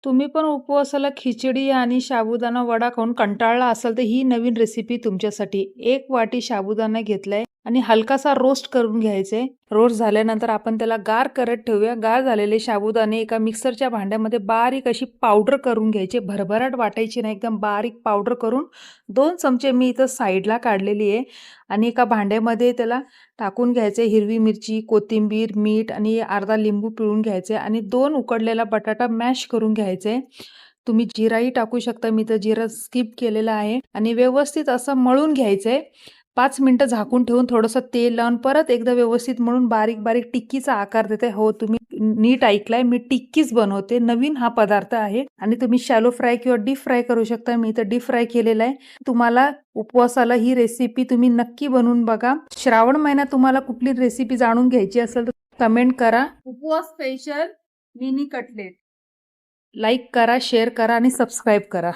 तुम्ही पण उपवासाला खिचडी आणि साबुदाणा वडा खाऊन कंटाळला असाल तर ही नवीन रेसिपी तुमच्यासाठी. 1 वाटी साबुदाणा घेतलाय आणि हलकासा रोस्ट करून घ्यायचे. रोस्ट झाल्यानंतर आपण त्याला गार करत ठेवूया. गार झालेले साबुदाणे एका मिक्सरच्या भांड्यामध्ये बारीक अशी पावडर करून घ्यायची. भरभराट वाटायची नाही, एकदम बारीक पावडर करून 2 चमचे मी इथं साईडला काढलेली आहे आणि एका भांड्यामध्ये त्याला टाकून घ्यायचे. हिरवी मिरची, कोथिंबीर, मीठ आणि अर्धा लिंबू पिळून घ्यायचे आणि 2 उकडलेला बटाटा मॅश करून घ्यायचे. तुम्ही जिराही टाकू शकता, मी तर जिरा स्किप केलेला आहे आणि व्यवस्थित असं मळून घ्यायचंय. 5 मिनिटं झाकून ठेवून थोडंसं तेल लावून परत एकदा व्यवस्थित मळून बारीक-बारीक टिक्कीचा आकार देते. हो, तुम्ही नीट ऐकलंय, मी टिक्कीच बनवते. नवीन हा पदार्थ आहे आणि तुम्ही शॅलो फ्राय किंवा डीप फ्राय करू शकता. मी तर डीप फ्राय केलेला आहे. तुम्हाला उपवासाला ही रेसिपी तुम्ही नक्की बनवून बघा. श्रावण महिन्यात तुम्हाला कुठली रेसिपी जाणून घ्यायची असेल तर कमेंट करा. उपवास स्पेशल मिनी कटलेट. लाईक करा, शेअर करा आणि सबस्क्राईब करा.